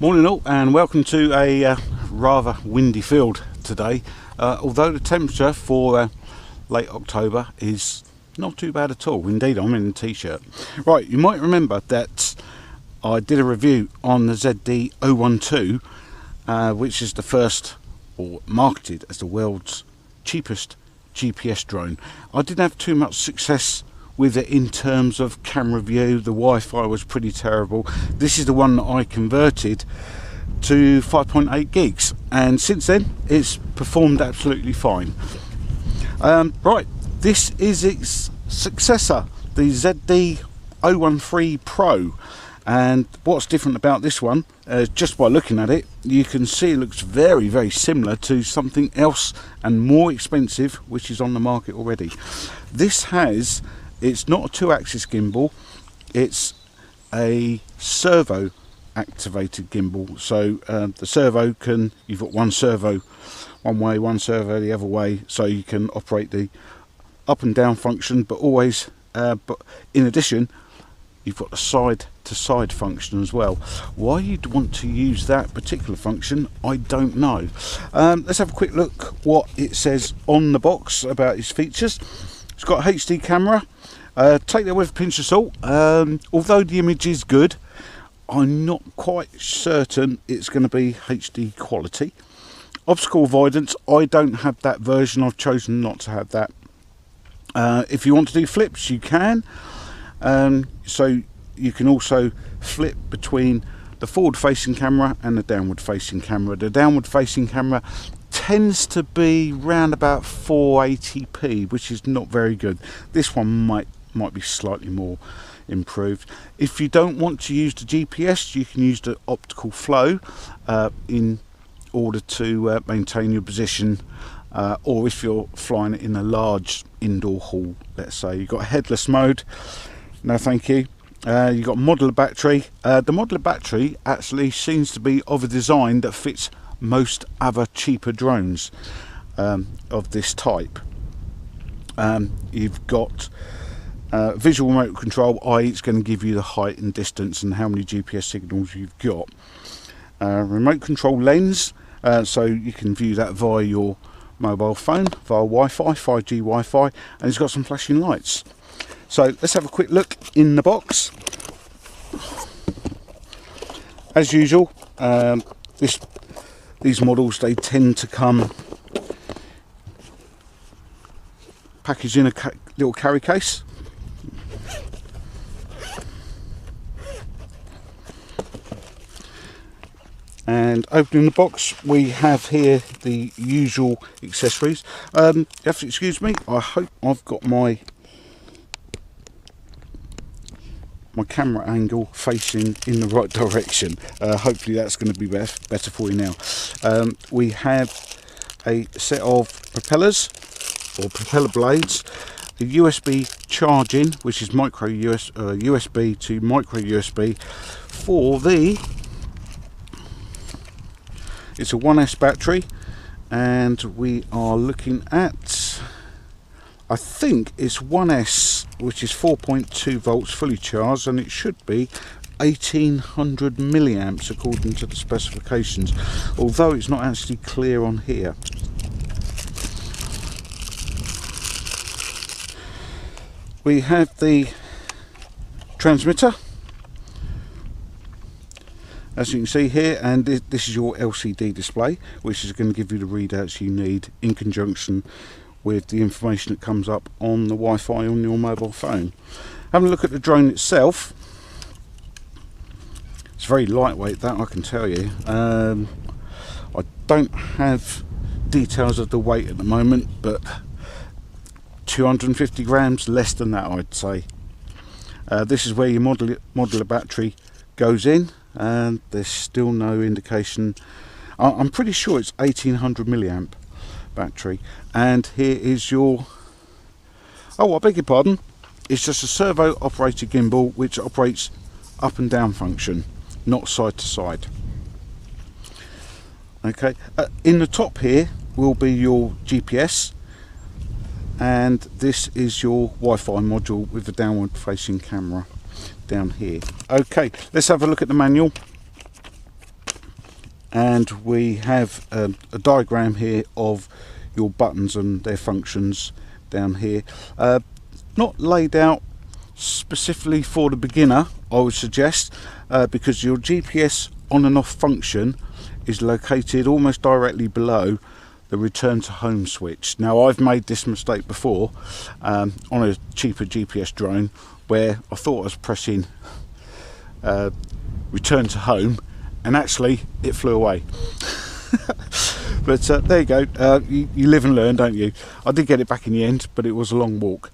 Morning all, and welcome to a rather windy field today, although the temperature for late October is not too bad at all. Indeed, I'm in a t-shirt. Right, you might remember that I did a review on the ZD013, which is the first, or marketed as the world's cheapest GPS drone. I didn't have too much success with it in terms of camera view. The Wi-Fi was pretty terrible. This is the one that I converted to 5.8 gigs, and since then it's performed absolutely fine. Right, this is its successor, the ZD013 Pro, and what's different about this one, just by looking at it, you can see it looks very similar to something else and more expensive which is on the market already. This has, it's not a two-axis gimbal, it's a servo activated gimbal. So the servo can, you've got one servo one way, one servo the other way, so you can operate the up and down function, but always but in addition you've got the side to side function as well. Why you'd want to use that particular function, I don't know. Let's have a quick look what it says on the box about its features. It's got a HD camera. Take that with a pinch of salt. Although the image is good, I'm not quite certain it's going to be HD quality. Obstacle avoidance, I don't have that version. I've chosen not to have that. If you want to do flips, you can. So you can also flip between the forward facing camera and the downward facing camera. The downward facing camera tends to be round about 480p, which is not very good. This one might be slightly more improved. If you don't want to use the GPS, you can use the optical flow in order to maintain your position, or if you're flying it in a large indoor hall, let's say. You've got a headless mode, no thank you. You've got modular battery. The modular battery actually seems to be of a design that fits most other cheaper drones of this type. You've got visual remote control, i.e. it's going to give you the height and distance and how many GPS signals you've got. Remote control lens, so you can view that via your mobile phone, via Wi-Fi, 5G Wi-Fi, and it's got some flashing lights. So let's have a quick look in the box. As usual, these models, they tend to come packaged in a little carry case. And opening the box, we have here the usual accessories. You have to excuse me, I hope I've got my camera angle facing in the right direction. Hopefully that's going to be better for you now. We have a set of propellers, or propeller blades, a USB charging, which is USB to micro USB for the, it's a 1S battery, and we are looking at, I think it's 1S, which is 4.2 volts fully charged, and it should be 1800 milliamps according to the specifications, although it's not actually clear on here. We have the transmitter, as you can see here, and this is your LCD display, which is going to give you the readouts you need in conjunction with the information that comes up on the Wi-Fi on your mobile phone. Having a look at the drone itself, it's very lightweight, that I can tell you. I don't have details of the weight at the moment, but 250 grams, less than that I'd say. This is where your modular battery goes in, and there's still no indication. I'm pretty sure it's 1800 milliamp battery. And here is your, oh I beg your pardon, it's just a servo operated gimbal which operates up and down function, not side to side. Okay, in the top here will be your GPS, and this is your Wi-Fi module with the downward facing camera down here. Okay, let's have a look at the manual. and we have a diagram here of your buttons and their functions down here. Not laid out specifically for the beginner, I would suggest, because your GPS on and off function is located almost directly below the return to home switch. Now, I've made this mistake before on a cheaper GPS drone, where I thought I was pressing return to home, and actually it flew away. But there you go, you live and learn, don't you? I did get it back in the end, but it was a long walk.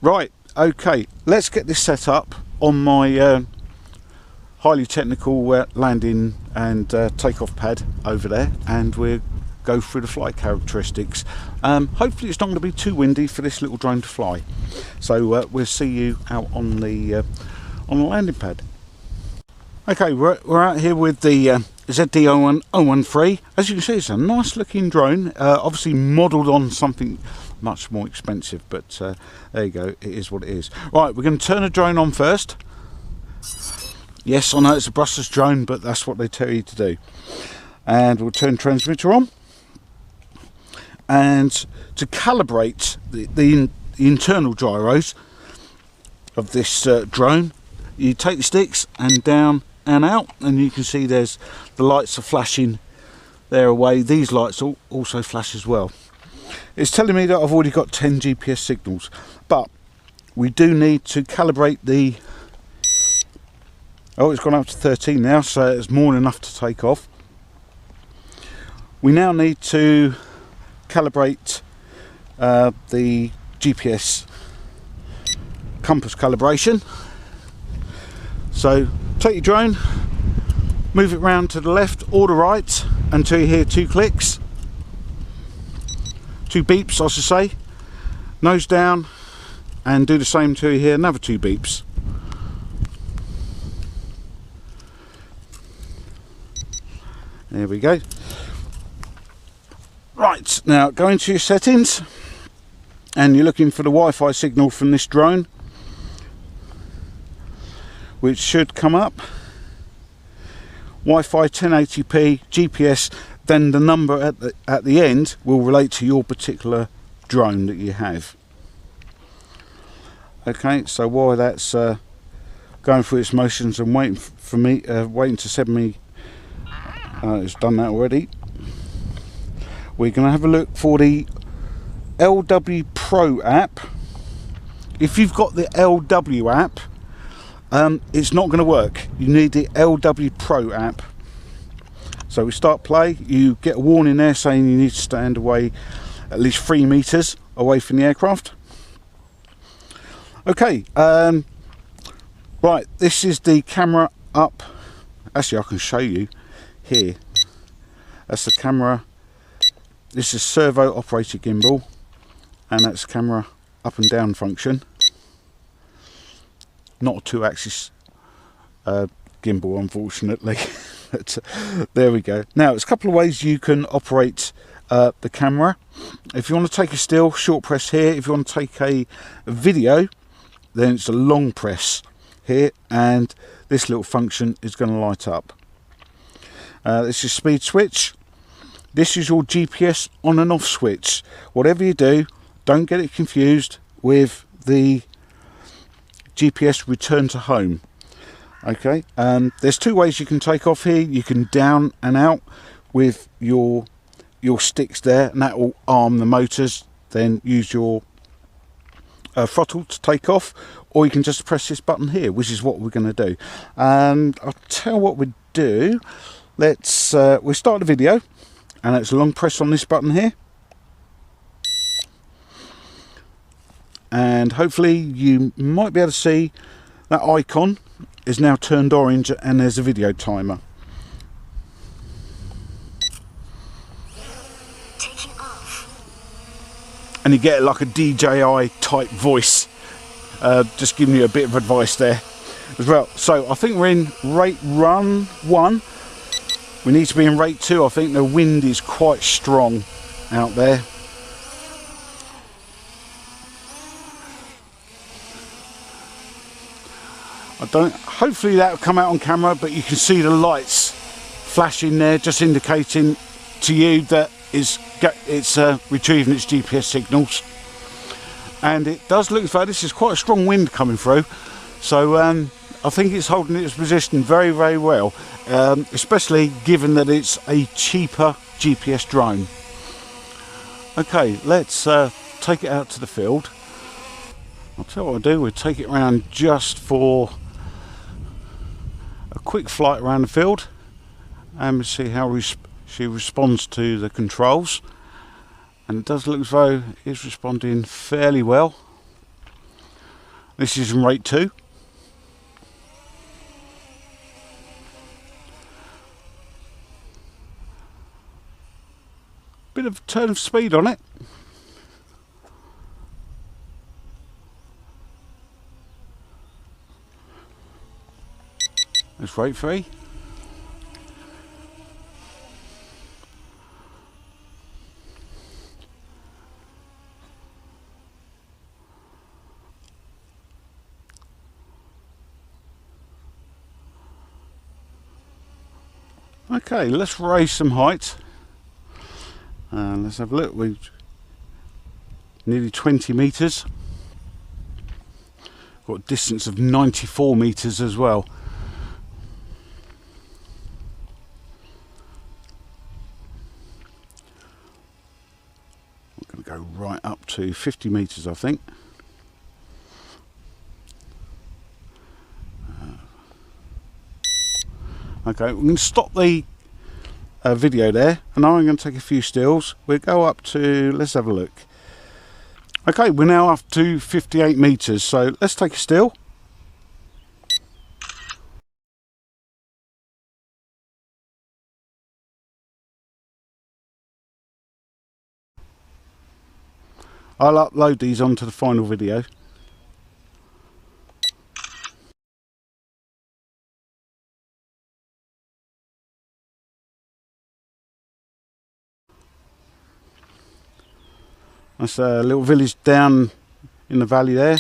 Right, okay, let's get this set up on my highly technical landing and takeoff pad over there, and we'll go through the flight characteristics. Hopefully it's not going to be too windy for this little drone to fly, so we'll see you out on the landing pad. Okay, we're out here with the ZD013. As you can see, it's a nice looking drone, obviously modelled on something much more expensive, but there you go, it is what it is. Right, we're going to turn the drone on first. Yes, I know it's a Brussels drone, but that's what they tell you to do. And we'll turn transmitter on. And to calibrate the internal gyros of this drone, you take the sticks and down and out, and you can see there's the lights are flashing there away. These lights also flash as well. It's telling me that I've already got 10 GPS signals, but we do need to calibrate the... Oh, it's gone up to 13 now, so it's more than enough to take off. We now need to calibrate the GPS compass calibration. So take your drone, move it round to the left or the right until you hear 2 clicks, 2 beeps I should say, nose down, and do the same till you hear another 2 beeps. There we go. Right, now go into your settings, and you're looking for the Wi-Fi signal from this drone, which should come up. Wi-Fi 1080p GPS, then the number at the end will relate to your particular drone that you have. Okay, so while that's going through its motions and waiting for me, waiting to send me, it's done that already. We're going to have a look for the LW Pro app. If you've got the LW app, it's not going to work. You need the LW Pro app. So we start play, you get a warning there saying you need to stand away at least 3 meters away from the aircraft. Okay, right, this is the camera up. Actually, I can show you here. That's the camera. This is servo operated gimbal, and that's camera up and down function. Not a 2-axis gimbal, unfortunately. But there we go. Now, there's a couple of ways you can operate the camera. If you want to take a still, short press here. If you want to take a video, then it's a long press here, and this little function is going to light up. This is speed switch. This is your GPS on and off switch. Whatever you do, don't get it confused with the GPS return to home. Okay, there's 2 ways you can take off here. You can down and out with your sticks there, and that will arm the motors. Then use your throttle to take off, or you can just press this button here, which is what we're going to do. And I'll tell you what we do. Let's we'll start the video, and it's a long press on this button here, and hopefully you might be able to see that icon is now turned orange, and there's a video timer. Taking off. And you get like a DJI type voice, just giving you a bit of advice there as well. So I think we're in rate run 1. We need to be in rate 2. I think the wind is quite strong out there. Hopefully that will come out on camera, but you can see the lights flashing there, just indicating to you that it's retrieving its GPS signals. And it does look as though this is quite a strong wind coming through, so I think it's holding its position very, very well, especially given that it's a cheaper GPS drone. Okay, let's take it out to the field. I'll tell you what I'll do, we'll take it around just for a quick flight around the field and see how she responds to the controls. And it does look as though it's responding fairly well. This is in rate 2. Bit of a turn of speed on it. That's rate 3. Okay, let's raise some height. Let's have a look. We're nearly 20 metres. Got a distance of 94 metres as well. We're going to go right up to 50 metres, I think. Okay, we're going to stop the video there, and now I'm going to take a few stills. We'll go up to, let's have a look. Okay, we're now up to 58 metres, so let's take a still. I'll upload these onto the final video. That's a little village down in the valley there.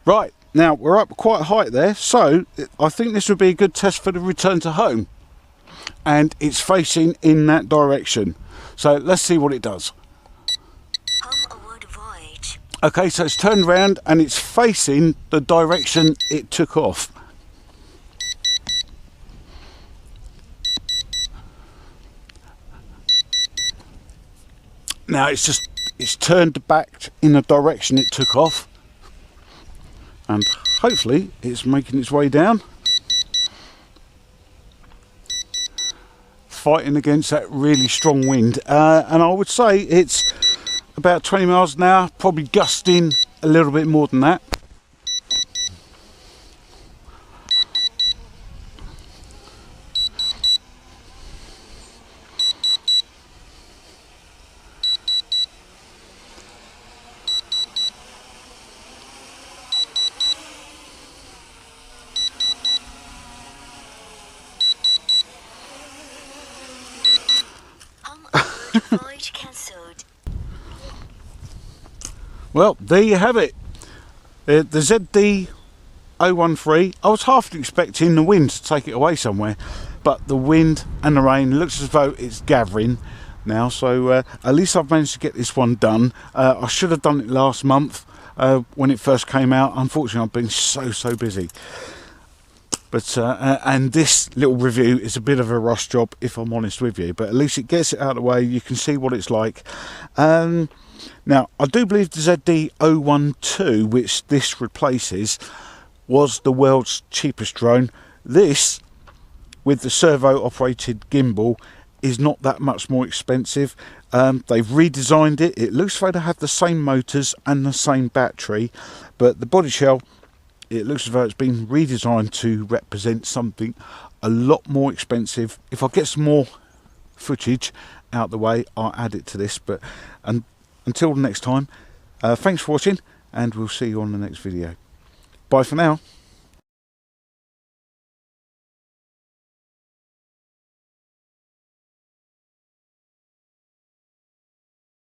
Right, now we're up quite a height there, so I think this would be a good test for the return to home. And it's facing in that direction. So let's see what it does. Okay, so it's turned around and it's facing the direction it took off. Now it's turned back in the direction it took off. And hopefully it's making its way down, fighting against that really strong wind, and I would say it's about 20 miles an hour, probably gusting a little bit more than that. Well, there you have it. The ZD013. I was half expecting the wind to take it away somewhere, but the wind and the rain looks as though it's gathering now, so at least I've managed to get this one done. I should have done it last month when it first came out. Unfortunately, I've been so busy. But and this little review is a bit of a rush job, if I'm honest with you, but at least it gets it out of the way. You can see what it's like. Now, I do believe the ZD012, which this replaces, was the world's cheapest drone. This, with the servo operated gimbal, is not that much more expensive. They've redesigned it. It looks like they have the same motors and the same battery, but the body shell, it looks as though it's been redesigned to represent something a lot more expensive. If I get some more footage out the way, I'll add it to this. But until the next time, thanks for watching, and we'll see you on the next video. Bye for now.